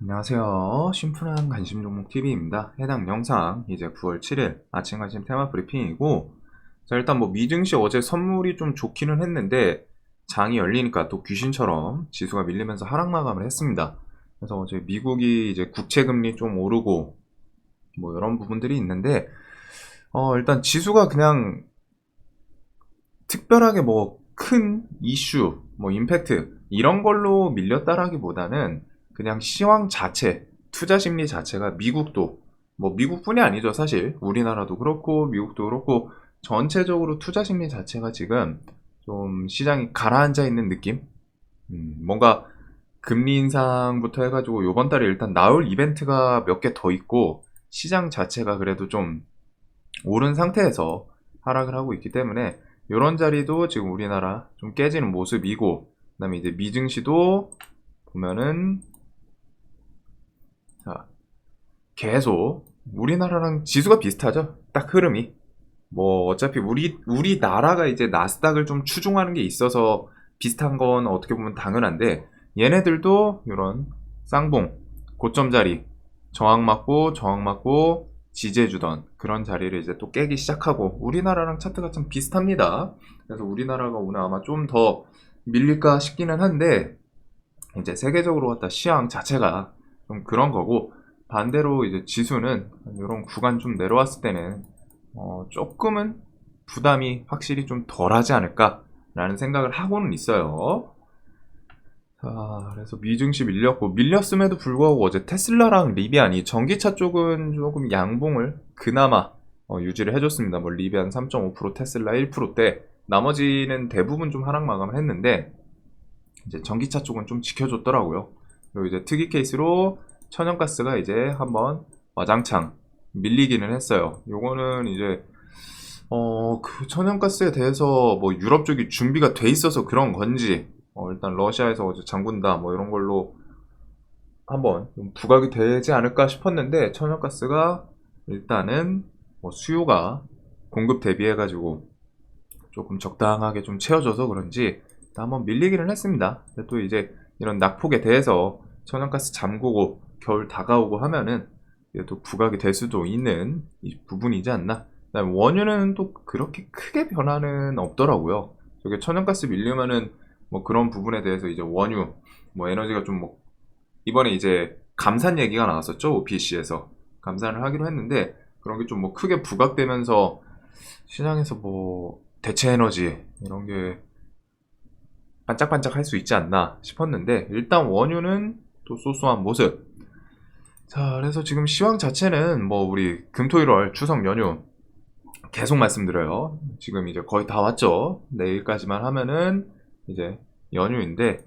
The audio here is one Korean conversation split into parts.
안녕하세요. 심플한 관심 종목 TV입니다. 해당 영상 이제 9월 7일 아침 관심 테마 브리핑이고, 자, 일단 뭐 미증시 어제 선물이 좀 좋기는 했는데 장이 열리니까 또 귀신처럼 지수가 밀리면서 하락 마감을 했습니다. 그래서 어제 미국이 이제 국채 금리 좀 오르고 뭐 이런 부분들이 있는데, 일단 지수가 그냥 특별하게 뭐 큰 이슈, 뭐 임팩트 이런 걸로 밀렸다라기보다는 그냥 시황 자체, 투자 심리 자체가 미국도, 뭐 미국뿐이 아니죠. 사실 우리나라도 그렇고 미국도 그렇고 전체적으로 투자 심리 자체가 지금 좀 시장이 가라앉아 있는 느낌. 뭔가 금리 인상부터 해가지고 요번 달에 일단 나올 이벤트가 몇 개 더 있고, 시장 자체가 그래도 좀 오른 상태에서 하락을 하고 있기 때문에 이런 자리도 지금 우리나라 좀 깨지는 모습이고, 그 다음에 이제 미증시도 보면은, 자, 계속 우리나라랑 지수가 비슷하죠. 딱 흐름이 뭐 어차피 우리나라가 이제 나스닥을 좀 추종하는 게 있어서 비슷한 건 어떻게 보면 당연한데, 얘네들도 이런 쌍봉 고점 자리 저항 맞고 지지해주던 그런 자리를 이제 또 깨기 시작하고, 우리나라랑 차트가 좀 비슷합니다. 그래서 우리나라가 오늘 아마 좀 더 밀릴까 싶기는 한데, 이제 세계적으로 갖다 시황 자체가 좀 그런 거고, 반대로 이제 지수는 이런 구간 좀 내려왔을 때는 조금은 부담이 확실히 좀 덜하지 않을까라는 생각을 하고는 있어요. 자, 그래서 미증시 밀렸고, 밀렸음에도 불구하고 어제 테슬라랑 리비안이 전기차 쪽은 조금 양봉을 그나마 유지를 해줬습니다. 뭐 리비안 3.5%, 테슬라 1%대, 나머지는 대부분 좀 하락 마감을 했는데 이제 전기차 쪽은 좀 지켜줬더라고요. 그리고 이제 특이 케이스로 천연가스가 이제 한번 와장창 밀리기는 했어요. 요거는 이제 그 천연가스에 대해서 뭐 유럽 쪽이 준비가 돼 있어서 그런 건지, 일단 러시아에서 어제 잠근다 뭐 이런 걸로 한번 좀 부각이 되지 않을까 싶었는데, 천연가스가 일단은 뭐 수요가 공급 대비해가지고 조금 적당하게 좀 채워져서 그런지 한번 밀리기는 했습니다. 근데 또 이제 이런 낙폭에 대해서 천연가스 잠그고 겨울 다가오고 하면은 이게 또 부각이 될 수도 있는 이 부분이지 않나. 그다음에 원유는 또 그렇게 크게 변화는 없더라고요. 저게 천연가스 밀리면은 뭐 그런 부분에 대해서 이제 원유, 뭐 에너지가 좀 뭐 이번에 이제 감산 얘기가 나왔었죠. OPC에서 감산을 하기로 했는데, 그런 게 좀 뭐 크게 부각되면서 시장에서 뭐 대체 에너지 이런 게 반짝반짝 할 수 있지 않나 싶었는데, 일단 원유는 또 쏘쏘한 모습. 자, 그래서 지금 시황 자체는 뭐 우리 금토일월 추석 연휴 계속 말씀드려요. 지금 이제 거의 다 왔죠. 내일까지만 하면은 이제 연휴인데,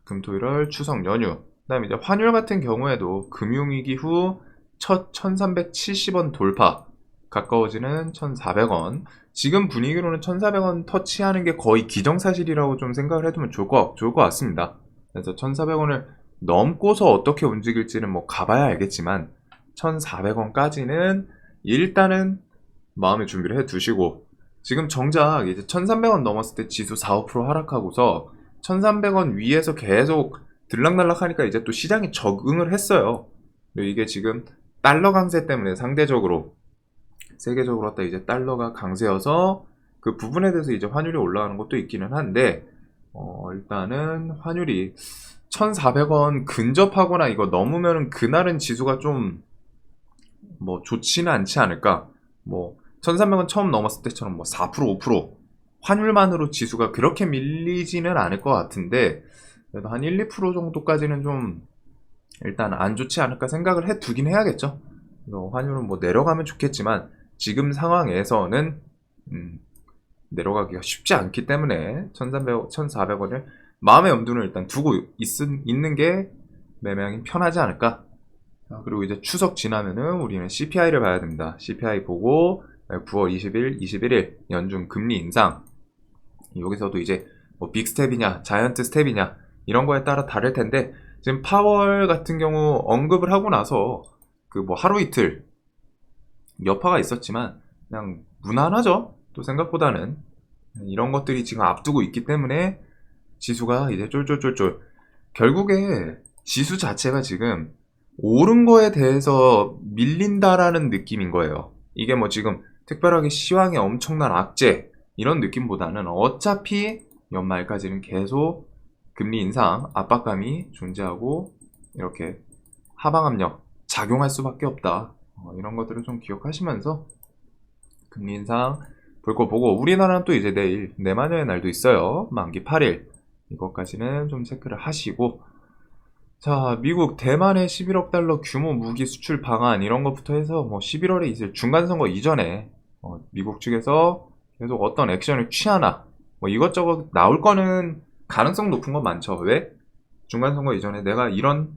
금토일월 추석 연휴. 그다음에 이제 환율 같은 경우에도 금융위기 후 첫 1370원 돌파, 가까워지는 1400원. 지금 분위기로는 1400원 터치하는 게 거의 기정사실이라고 좀 생각을 해두면 좋을 것 같습니다. 그래서 1400원을 넘고서 어떻게 움직일지는 뭐 가봐야 알겠지만, 1400원까지는 일단은 마음의 준비를 해 두시고, 지금 정작 이제 1300원 넘었을 때 지수 4, 5% 하락하고서 1300원 위에서 계속 들락날락 하니까 이제 또 시장이 적응을 했어요. 그리고 이게 지금 달러 강세 때문에 상대적으로 세계적으로 또 이제 달러가 강세여서 그 부분에 대해서 이제 환율이 올라가는 것도 있기는 한데, 일단은 환율이 1400원 근접하거나 이거 넘으면은 그날은 지수가 좀 뭐 좋지는 않지 않을까. 뭐 1300원 처음 넘었을 때처럼 뭐 4%, 5% 환율만으로 지수가 그렇게 밀리지는 않을 것 같은데, 그래도 한 1, 2% 정도까지는 좀 일단 안 좋지 않을까 생각을 해 두긴 해야겠죠. 환율은 뭐 내려가면 좋겠지만 지금 상황에서는 내려가기가 쉽지 않기 때문에 1300, 1400원을 마음의 염두는 일단 두고 있는 게 매매하기 편하지 않을까. 그리고 이제 추석 지나면은 우리는 CPI를 봐야 됩니다. CPI 보고 9월 20일, 21일 연중 금리 인상. 여기서도 이제 뭐 빅스텝이냐, 자이언트 스텝이냐 이런 거에 따라 다를 텐데, 지금 파월 같은 경우 언급을 하고 나서 그 뭐 하루 이틀 여파가 있었지만 그냥 무난하죠. 또 생각보다는 이런 것들이 지금 앞두고 있기 때문에 지수가 이제 쫄쫄쫄쫄, 결국에 지수 자체가 지금 오른 거에 대해서 밀린다라는 느낌인 거예요. 이게 뭐 지금 특별하게 시황의 엄청난 악재 이런 느낌보다는 어차피 연말까지는 계속 금리 인상 압박감이 존재하고 이렇게 하방 압력 작용할 수밖에 없다. 이런 것들을 좀 기억하시면서 금리 인상 볼 거 보고, 우리나라는 또 이제 내일 내마녀의 날도 있어요. 만기 8일. 이것까지는 좀 체크를 하시고, 자, 미국 대만의 11억 달러 규모 무기 수출 방안 이런 것부터 해서 뭐 11월에 있을 중간선거 이전에 미국 측에서 계속 어떤 액션을 취하나 뭐 이것저것 나올 거는 가능성 높은 건 많죠. 왜? 중간선거 이전에 내가 이런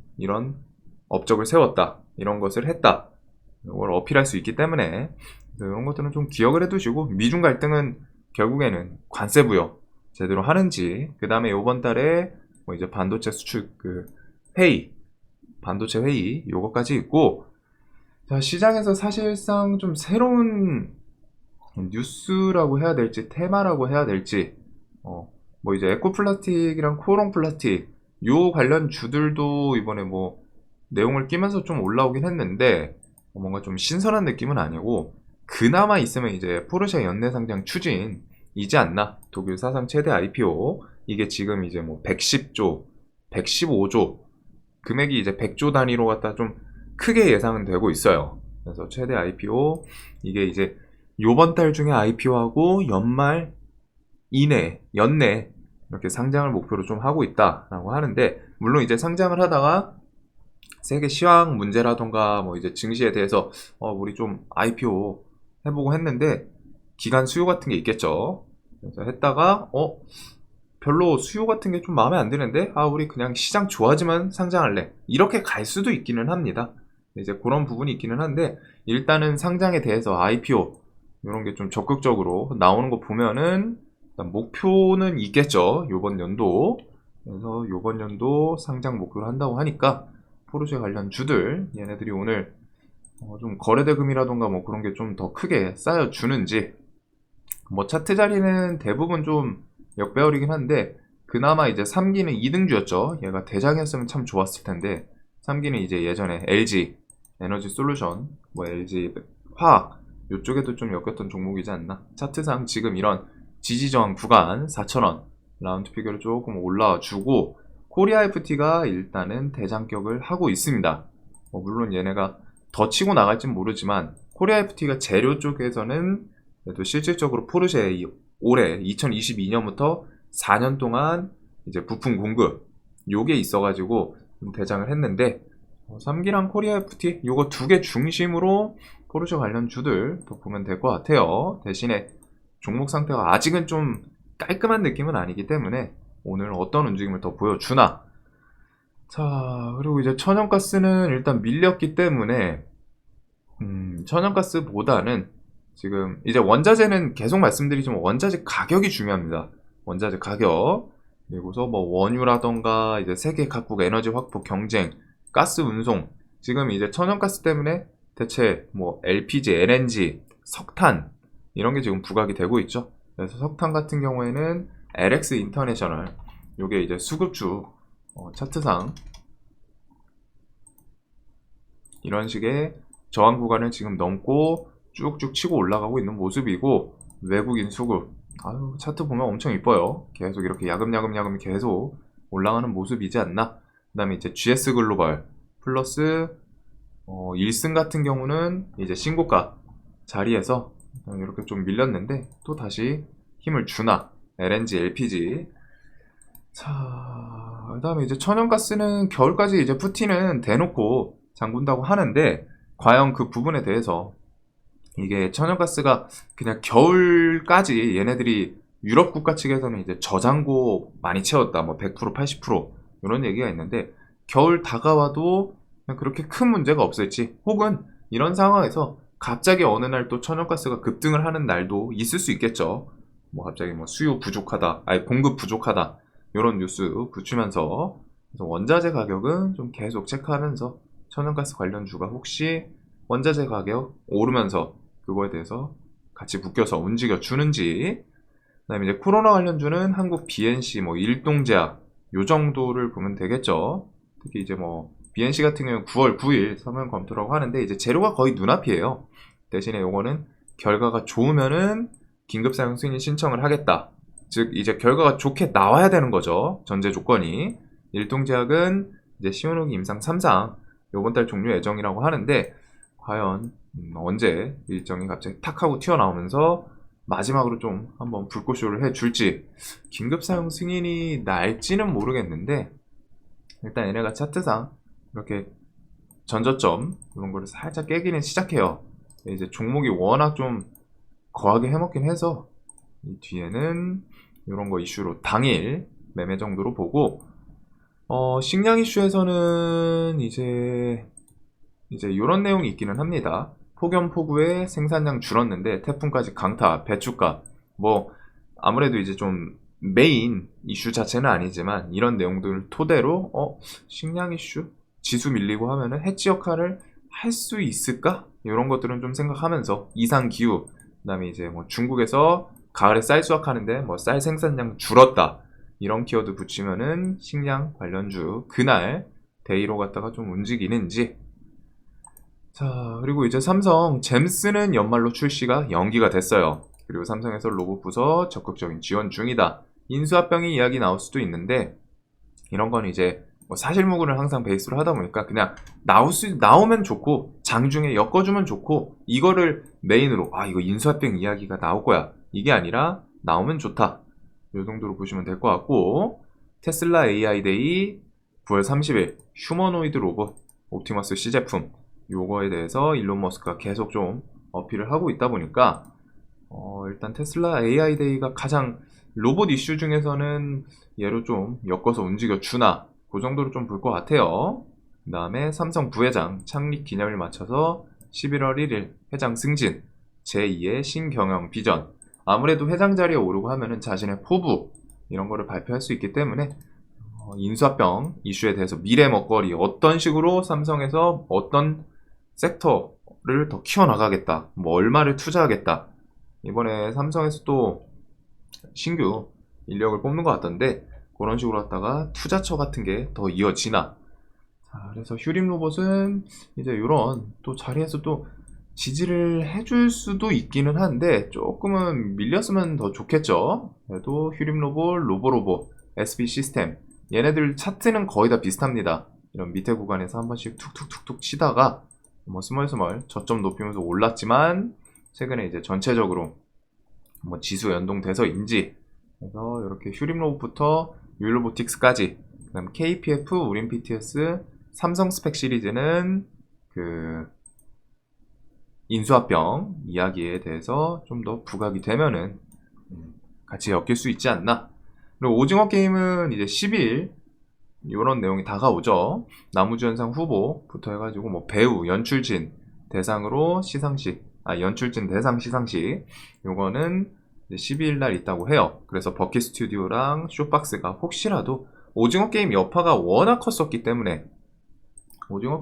업적을 세웠다, 이런 것을 했다, 이걸 어필할 수 있기 때문에 이런 것들은 좀 기억을 해두시고, 미중 갈등은 결국에는 관세 부여 제대로 하는지, 그 다음에 이번 달에 뭐 이제 반도체 수출 회의, 반도체 회의 요거까지 있고, 자, 시장에서 사실상 좀 새로운 뉴스라고 해야 될지 테마라고 해야 될지, 뭐 이제 에코플라스틱이랑 코오롱 플라스틱 요 관련 주들도 이번에 뭐 내용을 끼면서 좀 올라오긴 했는데 뭔가 좀 신선한 느낌은 아니고, 그나마 있으면 이제 포르쉐 연내상장 추진이지 않나. 독일 사상 최대 IPO, 이게 지금 이제 뭐 110조 115조 금액이 이제 100조 단위로 갖다 좀 크게 예상은 되고 있어요. 그래서 최대 IPO, 이게 이제 요번 달 중에 IPO하고 연말 이내, 연내 이렇게 상장을 목표로 좀 하고 있다라고 하는데, 물론 이제 상장을 하다가 세계 시황 문제라던가 뭐 이제 증시에 대해서 우리 좀 IPO 해보고 했는데 기간 수요 같은 게 있겠죠. 그래서 했다가 별로 수요 같은 게 좀 마음에 안 드는데 우리 그냥 시장 좋아지면 상장할래, 이렇게 갈 수도 있기는 합니다. 이제 그런 부분이 있기는 한데, 일단은 상장에 대해서 IPO 이런 게 좀 적극적으로 나오는 거 보면은 일단 목표는 있겠죠, 요번 연도. 그래서 요번 연도 상장 목표를 한다고 하니까 포르쉐 관련 주들, 얘네들이 오늘 좀 거래대금이라던가 뭐 그런 게 좀 더 크게 쌓여주는지, 뭐 차트 자리는 대부분 좀 역배열이긴 한데, 그나마 이제 3기는 2등주였죠. 얘가 대장이었으면 참 좋았을 텐데, 3기는 이제 예전에 LG 에너지 솔루션, 뭐 LG 화학 요쪽에도 좀 엮였던 종목이지 않나. 차트상 지금 이런 지지저항 구간 4,000원 라운드 피겨를 조금 올라주고, 코리아 FT가 일단은 대장격을 하고 있습니다. 물론 얘네가 더 치고 나갈진 모르지만 코리아 FT가 재료 쪽에서는 그래도 실질적으로 포르쉐 올해 2022년부터 4년 동안 이제 부품 공급 요게 있어가지고 대장을 했는데, 3기랑 코리아 FT 요거 두 개 중심으로 포르쉐 관련 주들 더 보면 될 것 같아요. 대신에 종목 상태가 아직은 좀 깔끔한 느낌은 아니기 때문에 오늘 어떤 움직임을 더 보여주나. 자, 그리고 이제 천연가스는 일단 밀렸기 때문에 천연가스보다는 지금 이제 원자재는 계속 말씀드리지만 원자재 가격이 중요합니다. 원자재 가격, 그리고서 뭐 원유라던가 이제 세계 각국 에너지 확보 경쟁, 가스 운송, 지금 이제 천연가스 때문에 대체 뭐 LPG, LNG, 석탄 이런 게 지금 부각이 되고 있죠. 그래서 석탄 같은 경우에는 LX 인터내셔널 요게 이제 수급주 차트상 이런 식의 저항 구간을 지금 넘고 쭉쭉 치고 올라가고 있는 모습이고, 외국인 수급 차트 보면 엄청 이뻐요. 계속 이렇게 야금야금 계속 올라가는 모습이지 않나. 그 다음에 이제 GS 글로벌 플러스 1승 같은 경우는 이제 신고가 자리에서 이렇게 좀 밀렸는데 또 다시 힘을 주나. LNG, LPG. 자, 그 다음에 이제 천연가스는 겨울까지 이제 푸틴은 대놓고 잠근다고 하는데, 과연 그 부분에 대해서 이게 천연가스가 그냥 겨울까지 얘네들이 유럽 국가 측에서는 이제 저장고 많이 채웠다, 뭐 100%, 80% 이런 얘기가 있는데, 겨울 다가와도 그냥 그렇게 큰 문제가 없을지, 혹은 이런 상황에서 갑자기 어느 날 또 천연가스가 급등을 하는 날도 있을 수 있겠죠. 뭐 갑자기 뭐 수요 부족하다, 아니 공급 부족하다 이런 뉴스 붙이면서, 그래서 원자재 가격은 좀 계속 체크하면서 천연가스 관련주가 혹시 원자재 가격 오르면서 그거에 대해서 같이 묶여서 움직여 주는지. 그다음에 이제 코로나 관련주는 한국 BNC, 뭐 일동제약 요 정도를 보면 되겠죠. 특히 이제 뭐 BNC 같은 경우는 9월 9일 서면 검토라고 하는데 이제 재료가 거의 눈앞이에요. 대신에 요거는 결과가 좋으면은 긴급 사용 승인 신청을 하겠다. 즉 이제 결과가 좋게 나와야 되는 거죠. 전제 조건이. 일동제약은 이제 시오노기 임상 3상 요번 달 종료 예정이라고 하는데 과연 언제 일정이 갑자기 탁 하고 튀어나오면서 마지막으로 좀 한번 불꽃쇼를 해줄지 긴급 사용 승인이 날지는 모르겠는데 일단 얘네가 차트상 이렇게 전저점 이런 거를 살짝 깨기는 시작해요. 이제 종목이 워낙 좀 거하게 해먹긴 해서 이 뒤에는 이런 거 이슈로 당일 매매 정도로 보고 식량 이슈에서는 이제 이런 내용이 있기는 합니다. 폭염폭우에 생산량 줄었는데 태풍까지 강타, 배추값 뭐 아무래도 이제 좀 메인 이슈 자체는 아니지만 이런 내용들을 토대로 식량 이슈 지수 밀리고 하면은 해지 역할을 할 수 있을까? 이런 것들은 좀 생각하면서 이상 기후 그다음에 이제 뭐 중국에서 가을에 쌀 수확하는데 뭐 쌀 생산량 줄었다 이런 키워드 붙이면은 식량 관련주 그날 데이로 갔다가 좀 움직이는지. 자, 그리고 이제 삼성 잼스는 연말로 출시가 연기가 됐어요. 그리고 삼성에서 로봇 부서 적극적인 지원 중이다. 인수합병이 이야기 나올 수도 있는데 이런 건 이제 뭐 사실무근을 항상 베이스로 하다 보니까 그냥 나오면 좋고 장중에 엮어주면 좋고 이거를 메인으로 이거 인수합병 이야기가 나올 거야 이게 아니라 나오면 좋다 이 정도로 보시면 될 것 같고 테슬라 AI 데이 9월 30일 휴머노이드 로봇 옵티머스 C 제품 요거에 대해서 일론 머스크가 계속 좀 어필을 하고 있다 보니까 일단 테슬라 AI 데이가 가장 로봇 이슈 중에서는 얘로 좀 엮어서 움직여주나 그 정도로 좀 볼 것 같아요. 그 다음에 삼성 부회장 창립 기념일 맞춰서 11월 1일 회장 승진 제2의 신경영 비전 아무래도 회장 자리에 오르고 하면은 자신의 포부 이런 거를 발표할 수 있기 때문에 인수합병 이슈에 대해서 미래 먹거리 어떤 식으로 삼성에서 어떤 섹터를 더 키워나가겠다 뭐 얼마를 투자하겠다 이번에 삼성에서 또 신규 인력을 뽑는 것 같던데 그런 식으로 하다가 투자처 같은 게 더 이어지나. 자, 그래서 휴림 로봇은 이제 이런 또 자리에서 또 지지를 해줄 수도 있기는 한데 조금은 밀렸으면 더 좋겠죠. 그래도 휴림 로봇, 로보로봇, SB 시스템 얘네들 차트는 거의 다 비슷합니다. 이런 밑에 구간에서 한 번씩 툭툭툭툭 치다가 뭐 스멀스멀 저점 높이면서 올랐지만 최근에 이제 전체적으로 뭐 지수 연동돼서인지 그래서 이렇게 휴림 로봇부터 율로보틱스까지 그다음 KPF, 우린 PTS, 삼성 스펙 시리즈는 그 인수합병 이야기에 대해서 좀 더 부각이 되면은 같이 엮일 수 있지 않나. 그리고 오징어 게임은 이제 10일 이런 내용이 다가오죠. 나무주연상 후보부터 해가지고 뭐 배우, 연출진 대상으로 시상식, 연출진 대상 시상식 요거는 12일 날 있다고 해요. 그래서 버킷 스튜디오랑 쇼박스가 혹시라도 오징어 게임 여파가 워낙 컸었기 때문에 오징어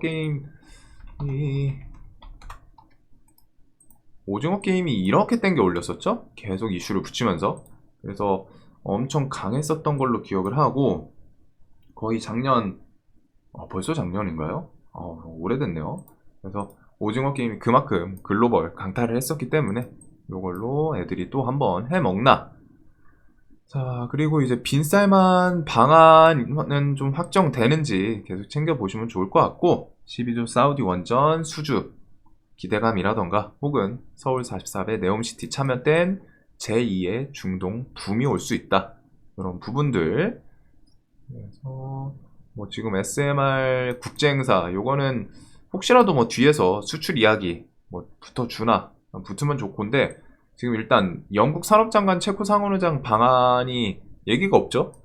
게임이 이렇게 땡겨 올렸었죠? 계속 이슈를 붙이면서 그래서 엄청 강했었던 걸로 기억을 하고 거의 작년 벌써 작년인가요? 오래됐네요. 그래서 오징어 게임이 그만큼 글로벌 강타를 했었기 때문에 이걸로 애들이 또 한번 해먹나. 자, 그리고 이제 빈쌀만 방안은 좀 확정되는지 계속 챙겨보시면 좋을 것 같고 12조 사우디 원전 수주 기대감이라던가 혹은 서울 44배 네옴시티 참여된 제2의 중동 붐이 올 수 있다 이런 부분들. 그래서 뭐 지금 SMR 국제행사 요거는 혹시라도 뭐 뒤에서 수출 이야기 뭐 붙어주나 붙으면 좋건데 지금 일단 영국 산업장관 체코 상원의장 방안이 얘기가 없죠.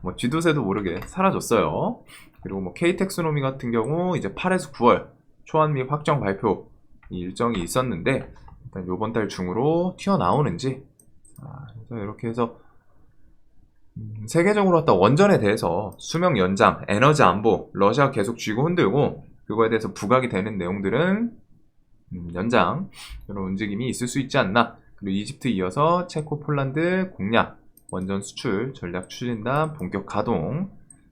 뭐 쥐도새도 모르게 사라졌어요. 그리고 뭐 K텍스노미 같은 경우 이제 8에서 9월 초한미 확정 발표 일정이 있었는데 일단 요번 달 중으로 튀어나오는지. 그래서 이렇게 해서 세계적으로 왔다 원전에 대해서 수명 연장, 에너지 안보, 러시아가 계속 쥐고 흔들고 그거에 대해서 부각이 되는 내용들은 연장 이런 움직임이 있을 수 있지 않나. 그리고 이집트 이어서 체코, 폴란드 공략, 원전 수출 전략 추진단 본격 가동,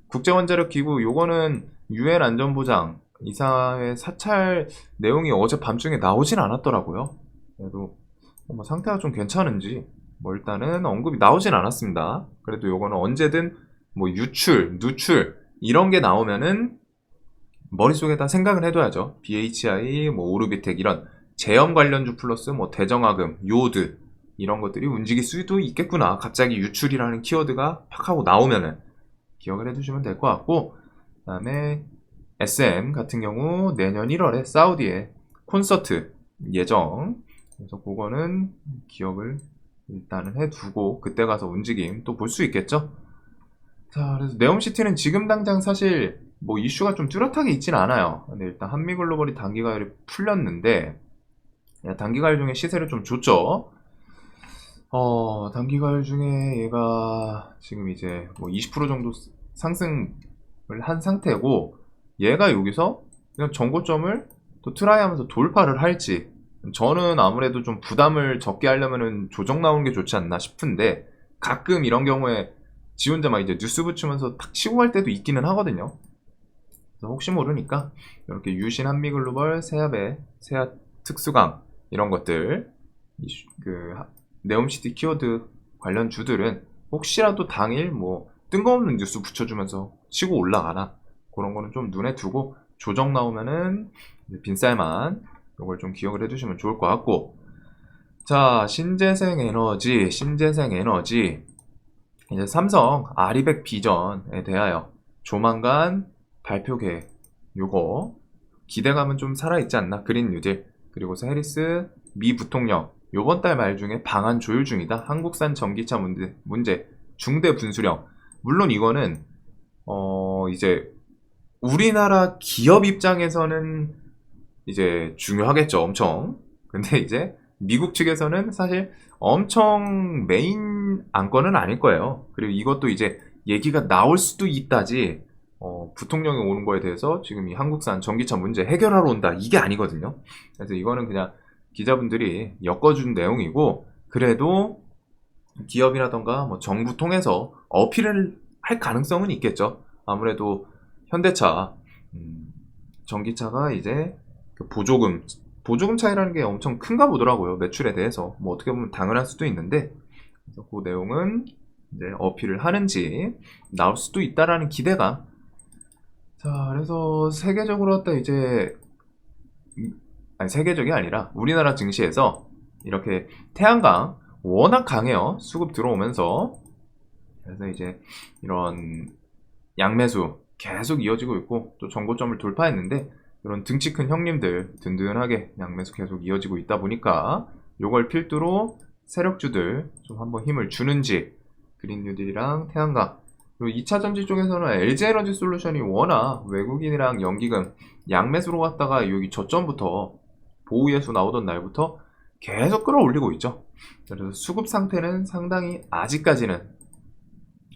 국제원자력 기구 요거는 UN 안전보장 이사회 사찰 내용이 어제 밤중에 나오진 않았더라고요. 그래도 뭐 상태가 좀 괜찮은지 뭐 일단은 언급이 나오진 않았습니다. 그래도 요거는 언제든 뭐 유출, 누출 이런 게 나오면은 머릿속에다 생각을 해둬야죠. BHI, 뭐 오르비텍 이런 제염 관련주 플러스 뭐 대정화금, 요오드 이런 것들이 움직일 수도 있겠구나. 갑자기 유출이라는 키워드가 팍 하고 나오면은 기억을 해두시면 될 것 같고, 그다음에 SM 같은 경우 내년 1월에 사우디에 콘서트 예정. 그래서 그거는 기억을 일단은 해두고 그때 가서 움직임 또 볼 수 있겠죠. 자, 그래서 네옴시티는 지금 당장 사실 뭐 이슈가 좀 뚜렷하게 있진 않아요. 근데 일단 한미글로벌이 단기가율이 풀렸는데 단기가율 중에 시세를 좀 줬죠. 단기가율 중에 얘가 지금 이제 뭐 20% 정도 상승을 한 상태고, 얘가 여기서 그냥 전고점을 또 트라이 하면서 돌파를 할지, 저는 아무래도 좀 부담을 적게 하려면은 조정 나오는 게 좋지 않나 싶은데, 가끔 이런 경우에 지 혼자 막 이제 뉴스 붙이면서 탁 치고 갈 때도 있기는 하거든요. 그래서 혹시 모르니까 이렇게 유신 한미글로벌 세압의 세압 특수강 이런 것들, 그 네옴시티 키워드 관련 주들은 혹시라도 당일 뭐 뜬금없는 뉴스 붙여주면서 치고 올라가나 그런 거는 좀 눈에 두고, 조정 나오면은 빈쌀만 이걸 좀 기억을 해두시면 좋을 것 같고. 자, 신재생 에너지 이제 삼성 아리백 비전에 대하여 조만간 발표 계획, 요거 기대감은 좀 살아있지 않나. 그린 뉴딜, 그리고서 해리스 미 부통령 요번 달 말 중에 방안 조율 중이다. 한국산 전기차 문제 중대 분수령. 물론 이거는 이제 우리나라 기업 입장에서는 이제 중요하겠죠, 엄청. 근데 이제 미국 측에서는 사실 엄청 메인 안건은 아닐 거예요. 그리고 이것도 이제 얘기가 나올 수도 있다지, 부통령이 오는 거에 대해서 지금 이 한국산 전기차 문제 해결하러 온다 이게 아니거든요. 그래서 이거는 그냥 기자분들이 엮어준 내용이고, 그래도 기업이라던가 뭐 정부 통해서 어필을 할 가능성은 있겠죠. 아무래도 현대차, 전기차가 이제 그 보조금 차이라는 게 엄청 큰가 보더라고요. 매출에 대해서. 뭐 어떻게 보면 당연할 수도 있는데, 그래서 그 내용은 이제 어필을 하는지 나올 수도 있다라는 기대가. 자, 그래서 세계적으로 갖다 이제, 아니 세계적이 아니라 우리나라 증시에서 이렇게 태양광 워낙 강해요. 수급 들어오면서. 그래서 이제 이런 양매수 계속 이어지고 있고, 또 정고점을 돌파했는데 이런 등치 큰 형님들 든든하게 양매수 계속 이어지고 있다 보니까 요걸 필두로 세력주들 좀 한번 힘을 주는지, 그린뉴딜이랑 태양광, 그리고 2차 전지 쪽에서는 LG에너지 솔루션이 워낙 외국인이랑 연기금 양매수로 갔다가 여기 저점부터 보우예수 나오던 날부터 계속 끌어올리고 있죠. 그래서 수급 상태는 상당히 아직까지는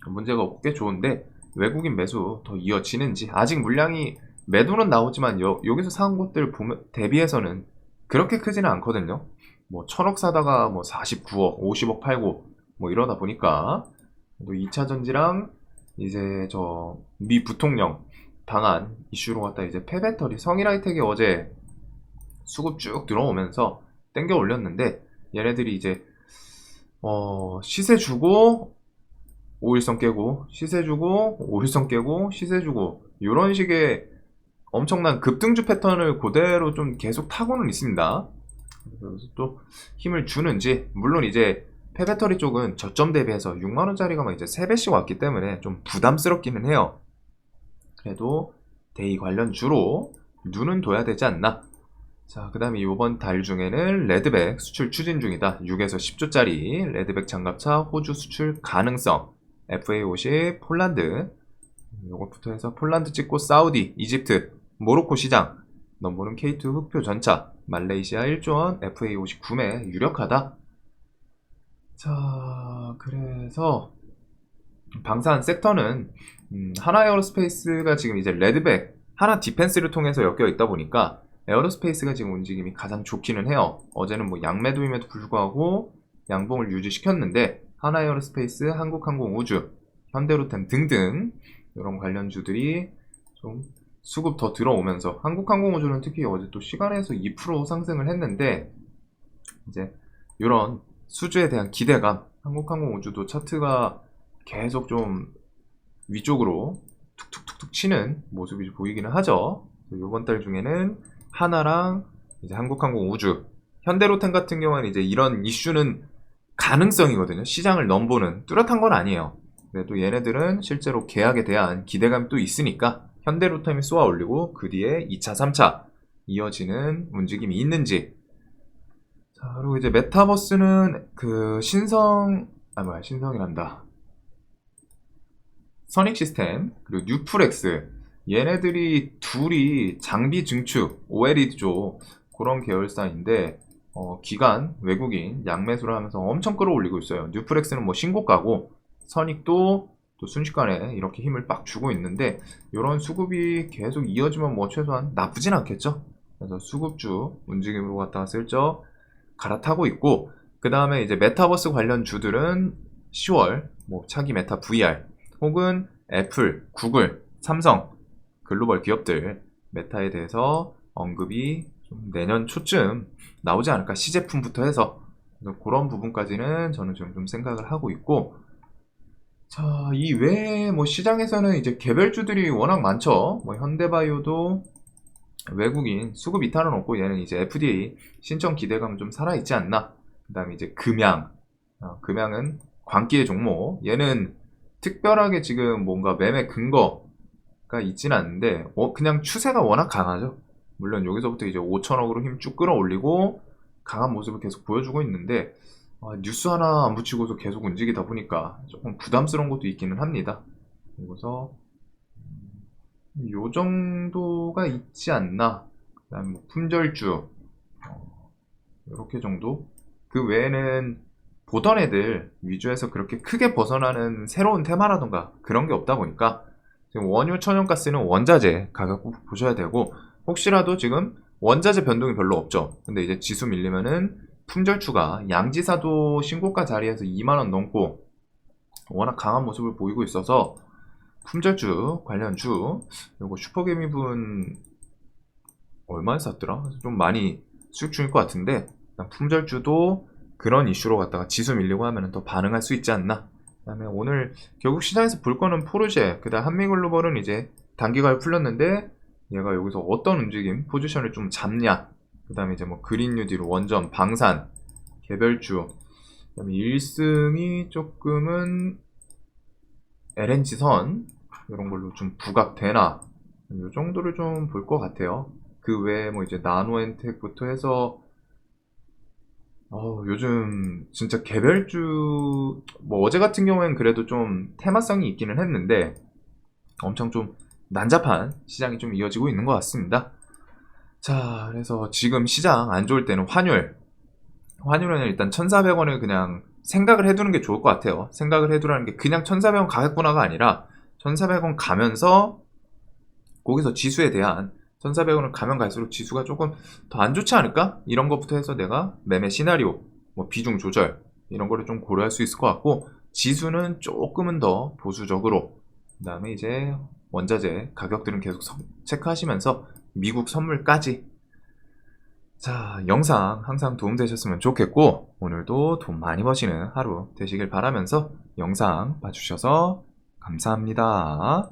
문제가 없게 좋은데, 외국인 매수 더 이어지는지, 아직 물량이 매도는 나오지만 여기서 사은 것들 보면 대비해서는 그렇게 크지는 않거든요. 뭐 1000억 사다가 뭐 49억, 50억 팔고 뭐 이러다 보니까. 또 2차 전지랑 이제 저 미 부통령 방한 이슈로 갔다 이제 폐배터리 성일하이텍이 어제 수급 쭉 들어오면서 땡겨 올렸는데, 얘네들이 이제 시세 주고 5일선 깨고, 시세 주고 5일선 깨고, 시세 주고 이런 식의 엄청난 급등주 패턴을 그대로 좀 계속 타고는 있습니다. 그래서 또 힘을 주는지, 물론 이제 폐배터리 쪽은 저점 대비해서 6만원짜리가 막 이제 3배씩 왔기 때문에 좀 부담스럽기는 해요. 그래도 데이 관련 주로 눈은 둬야 되지 않나. 자, 그 다음에 이번 달 중에는 레드백 수출 추진 중이다. 6에서 10조짜리 레드백 장갑차 호주 수출 가능성. FA50 폴란드, 요것부터 해서 폴란드 찍고 사우디, 이집트, 모로코 시장, 넘버는 K2 흑표 전차, 말레이시아 1조원 FA50 구매 유력하다. 자, 그래서 방산 섹터는 하나 에어로스페이스가 지금 이제 레드백, 하나 디펜스를 통해서 엮여 있다 보니까 에어로스페이스가 지금 움직임이 가장 좋기는 해요. 어제는 뭐 양매도임에도 불구하고 양봉을 유지시켰는데, 하나 에어로스페이스, 한국항공우주, 현대로템 등등 이런 관련주들이 좀 수급 더 들어오면서 한국항공우주는 특히 어제 또 시간에서 2% 상승을 했는데 이제 이런 수주에 대한 기대감, 한국항공우주도 차트가 계속 좀 위쪽으로 툭툭툭툭 치는 모습이 보이기는 하죠. 이번 달 중에는 하나랑 이제 한국항공우주, 현대로템 같은 경우는 이제 이런 이슈는 가능성이거든요. 시장을 넘보는 뚜렷한 건 아니에요. 그래도 얘네들은 실제로 계약에 대한 기대감이 또 있으니까 현대로템이 쏘아 올리고 그 뒤에 2차, 3차 이어지는 움직임이 있는지. 자, 그리고 이제 메타버스는 그 신성이란다. 선익 시스템 그리고 뉴플렉스 얘네들이 둘이 장비 증축 OLED죠. 그런 계열사인데 기관 외국인 양매수를 하면서 엄청 끌어올리고 있어요. 뉴플렉스는 뭐 신고가고 선익도 또 순식간에 이렇게 힘을 빡 주고 있는데 이런 수급이 계속 이어지면 뭐 최소한 나쁘진 않겠죠. 그래서 수급주 움직임으로 갖다가 슬쩍 갈아타고 있고 그 다음에 이제 메타버스 관련 주들은 10월 뭐 차기 메타 VR 혹은 애플, 구글, 삼성 글로벌 기업들 메타에 대해서 언급이 좀 내년 초쯤 나오지 않을까 시제품부터 해서 그래서 그런 부분까지는 저는 좀 생각을 하고 있고 자, 이 외에 뭐 시장에서는 이제 개별주들이 워낙 많죠. 뭐 현대바이오도 외국인 수급 이탈은 없고 얘는 이제 FDA 신청 기대감 좀 살아있지 않나. 그 다음에 이제 금양은 광기의 종목. 얘는 특별하게 지금 뭔가 매매 근거가 있진 않는데 그냥 추세가 워낙 강하죠. 물론 여기서부터 이제 5천억으로 힘 쭉 끌어올리고 강한 모습을 계속 보여주고 있는데 뉴스 하나 안 붙이고서 계속 움직이다 보니까 조금 부담스러운 것도 있기는 합니다. 그래서 요 정도가 있지 않나. 그 다음에 뭐 품절주 이렇게 정도. 그 외에는 보던 애들 위주에서 그렇게 크게 벗어나는 새로운 테마라던가 그런 게 없다 보니까 지금 원유 천연가스는 원자재 가격 꼭 보셔야 되고 혹시라도 지금 원자재 변동이 별로 없죠. 근데 이제 지수 밀리면은 품절주가 양지사도 신고가 자리에서 2만원 넘고 워낙 강한 모습을 보이고 있어서 품절주 관련주 요거 슈퍼개미분 얼마에 샀더라? 좀 많이 수익 중일 것 같은데 품절주도 그런 이슈로 갖다가 지수 밀리고 하면 더 반응할 수 있지 않나. 그 다음에 오늘 결국 시장에서 볼 거는 포르쉐 그 다음 한미글로벌은 이제 단기가를 풀렸는데 얘가 여기서 어떤 움직임 포지션을 좀 잡냐. 그 다음에 이제 뭐 그린뉴딜 원전 방산 개별주 그 다음에 1승이 조금은 LNG선 이런 걸로 좀 부각되나 이 정도를 좀 볼 것 같아요. 그 외에 뭐 이제 나노엔텍부터 해서 요즘 진짜 개별주 뭐 어제 같은 경우에는 그래도 좀 테마성이 있기는 했는데 엄청 좀 난잡한 시장이 좀 이어지고 있는 것 같습니다. 자, 그래서 지금 시장 안 좋을 때는 환율은 일단 1,400원을 그냥 생각을 해두는 게 좋을 것 같아요. 생각을 해두라는 게 그냥 1,400원 가격 분화가 아니라 1,400원 가면서 거기서 지수에 대한 1,400원을 가면 갈수록 지수가 조금 더 안 좋지 않을까? 이런 것부터 해서 내가 매매 시나리오, 뭐 비중 조절 이런 거를 좀 고려할 수 있을 것 같고 지수는 조금은 더 보수적으로 그 다음에 이제 원자재 가격들은 계속 체크하시면서 미국 선물까지 자, 영상 항상 도움되셨으면 좋겠고 오늘도 돈 많이 버시는 하루 되시길 바라면서 영상 봐주셔서 감사합니다.